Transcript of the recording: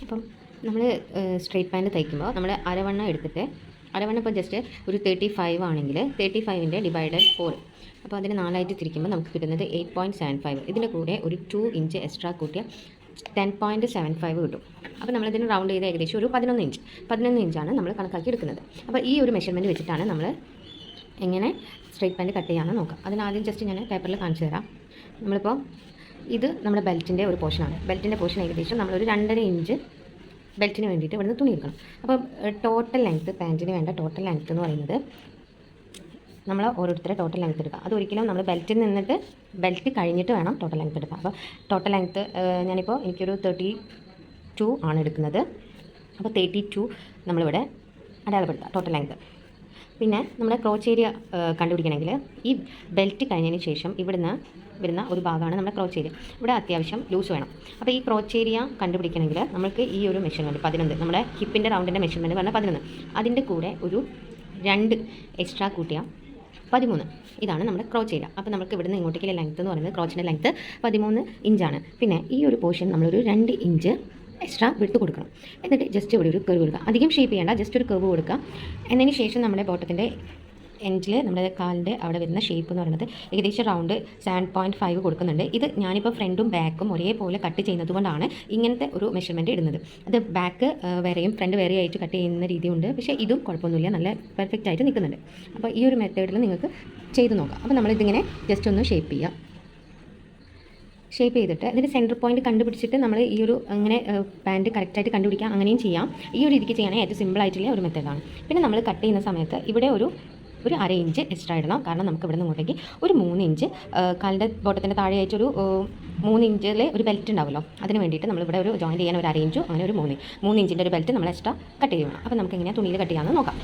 അപ്പം നമ്മൾ straight pant തയ്ക്കുമ്പോൾ നമ്മൾ അരവണ്ണം എടുത്തിട്ട് അരവണ്ണം ഇപ്പോൾ ജസ്റ്റ് ഒരു 35 ആണെങ്കിൽ 35ൻ്റെ ഡിവൈഡഡ് 4 അപ്പോൾ അതിന് 4ആയിട്ട് തിരിക്കുമ്പോൾ നമുക്ക് കിട്ടുന്നത് 8.75. ഇതിൻ്റെ കൂടെ ഒരു 2 ഇഞ്ച് എക്സ്ട്രാ കൂട്ടിയ 10.75 കിട്ടും. അപ്പോൾ നമ്മളിതിന് റൗണ്ട് ചെയ്ത് ഏകദേശം ഒരു 11 ഇഞ്ചാണ് നമ്മൾ കണക്കാക്കി എടുക്കുന്നത്. അപ്പോൾ ഈ ഒരു മെഷർമെൻറ്റ് വെച്ചിട്ടാണ് നമ്മൾ എങ്ങനെ സ്ട്രെയിറ്റ് പാൻറ്റ് കട്ട് ചെയ്യാമെന്ന് നോക്കാം. അതിനാദ്യം ജസ്റ്റ് ഞാൻ പേപ്പറിൽ കാണിച്ചു തരാം. നമ്മളിപ്പോൾ ഇത് നമ്മുടെ ബെൽറ്റിൻ്റെ ഒരു പോർഷനാണ്. ബെൽറ്റിൻ്റെ പോർഷൻ ഏകദേശം നമ്മളൊരു 2.5 ഇഞ്ച് ബെൽറ്റിന് വേണ്ടിയിട്ട് ഇവിടുന്ന് തുണി എടുക്കണം. അപ്പോൾ ടോട്ടൽ ലെങ്ത്ത്, പാൻറ്റിന് വേണ്ട ടോട്ടൽ ലെങ്ത്ത് എന്ന് പറയുന്നത് നമ്മൾ ഓരോരുത്തരുടെ ടോട്ടൽ ലെങ്ത്ത് എടുക്കുക. അതൊരിക്കലും നമ്മൾ ബെൽറ്റിൽ നിന്നിട്ട് ബെൽറ്റ് കഴിഞ്ഞിട്ട് വേണം ടോട്ടൽ ലെങ്ത്ത് എടുക്കുക. അപ്പോൾ ടോട്ടൽ ലെങ്ത്ത് ഞാനിപ്പോൾ എനിക്കൊരു 32 ആണ് എടുക്കുന്നത്. അപ്പോൾ 32 നമ്മളിവിടെ അടയാളപ്പെടുത്തുക ടോട്ടൽ ലെങ്ത്ത്. പിന്നെ നമ്മുടെ ക്രോച്ച് ഏരിയ കണ്ടുപിടിക്കണമെങ്കിൽ ഈ ബെൽറ്റ് കഴിഞ്ഞതിന് ശേഷം ഇവിടുന്ന് വരുന്ന ഒരു ഭാഗമാണ് നമ്മുടെ ക്രോച്ച് ഏരിയ. ഇവിടെ അത്യാവശ്യം ലൂസ് വേണം. അപ്പോൾ ഈ ക്രോച്ച് ഏരിയ കണ്ടുപിടിക്കണമെങ്കിൽ നമുക്ക് ഈ ഒരു മെഷർമെൻറ്റ് 11, നമ്മുടെ ഹിപ്പിൻ്റെ റൗണ്ടിൻ്റെ മെഷർമെൻറ്റ് പറഞ്ഞാൽ 11, അതിൻ്റെ കൂടെ ഒരു 2 എക്സ്ട്രാ കൂട്ടിയ 13. ഇതാണ് നമ്മുടെ ക്രോച്ച് ഏരിയ. അപ്പോൾ നമുക്ക് ഇവിടുന്ന് ഇങ്ങോട്ടേക്കുള്ള ലെങ്ത്ത് എന്ന് പറയുന്നത് ക്രോച്ചിൻ്റെ ലെങ്ത്ത് 13 ഇഞ്ചാണ്. പിന്നെ ഈ ഒരു പോർഷൻ നമ്മളൊരു 2 ഇഞ്ച് എക്സ്ട്രാ വിട്ട് കൊടുക്കണം. എന്നിട്ട് ജസ്റ്റ് ഇവിടെ ഒരു കർവ് കൊടുക്കുക. അധികം ഷേപ്പ് ചെയ്യേണ്ട, ജസ്റ്റ് ഒരു കർവ് കൊടുക്കുക. എന്നതിന് ശേഷം നമ്മുടെ ബോട്ടത്തിൻ്റെ എൻഡിൽ നമ്മുടെ കാലിൻ്റെ അവിടെ വരുന്ന ഷേപ്പ് എന്ന് പറയുന്നത് ഏകദേശം റൗണ്ട് 7.5 കൊടുക്കുന്നുണ്ട്. ഇത് ഞാനിപ്പോൾ ഫ്രണ്ടും ബാക്കും ഒരേപോലെ കട്ട് ചെയ്യുന്നത് കൊണ്ടാണ് ഇങ്ങനത്തെ ഒരു മെഷർമെൻറ്റ് ഇടുന്നത്. അത് ബാക്ക് വേറെയും ഫ്രണ്ട് വേറെ ആയിട്ട് കട്ട് ചെയ്യുന്ന രീതിയുണ്ട്. പക്ഷേ ഇതും കുഴപ്പമൊന്നുമില്ല, നല്ല പെർഫെക്റ്റ് ആയിട്ട് നിൽക്കുന്നുണ്ട്. അപ്പോൾ ഈ ഒരു മെത്തേഡിൽ നിങ്ങൾക്ക് ചെയ്ത് നോക്കാം. അപ്പോൾ നമ്മളിതിങ്ങനെ ജസ്റ്റ് ഒന്ന് ഷേപ്പ് ചെയ്യാം. ഷേപ്പ് ചെയ്തിട്ട് ഇതിൻ്റെ സെൻറ്റർ പോയിന്റ് കണ്ടുപിടിച്ചിട്ട് നമ്മൾ ഈ ഒരു അങ്ങനെ പാൻറ്റ് കറക്റ്റായിട്ട് കണ്ടുപിടിക്കാം. അങ്ങനെയും ചെയ്യാം. ഈ ഒരു രീതിക്ക് ചെയ്യാനായി ഏറ്റവും സിമ്പിളായിട്ടുള്ള ഒരു മെത്തേഡാണ്. പിന്നെ നമ്മൾ കട്ട് ചെയ്യുന്ന സമയത്ത് ഇവിടെ ഒരു 1/2 ഇഞ്ച് എക്സ്ട്രാ ഇടണം. കാരണം നമുക്ക് ഇവിടെ നിന്ന് ഇങ്ങോട്ടേക്ക് ഒരു 3 ഇഞ്ച് കാലിൻ്റെ ബോട്ടത്തിൻ്റെ താഴെയായിട്ടൊരു 3 ഇഞ്ചിൽ ഒരു ബെൽറ്റ് ഉണ്ടാവുമല്ലോ, അതിന് വേണ്ടിയിട്ട് നമ്മളിവിടെ ഒരു ജോയിൻറ്റ് ചെയ്യാൻ ഒരു 1/2 ഇഞ്ചോ അങ്ങനെ ഒരു 3 ഇഞ്ചിൻ്റെ ഒരു ബെൽറ്റ് നമ്മൾ എക്സ്ട്രാ കട്ട് ചെയ്യണം. അപ്പോൾ നമുക്ക് എങ്ങനെയാണ് തുണിയിൽ കട്ട് ചെയ്യാമെന്ന് നോക്കാം.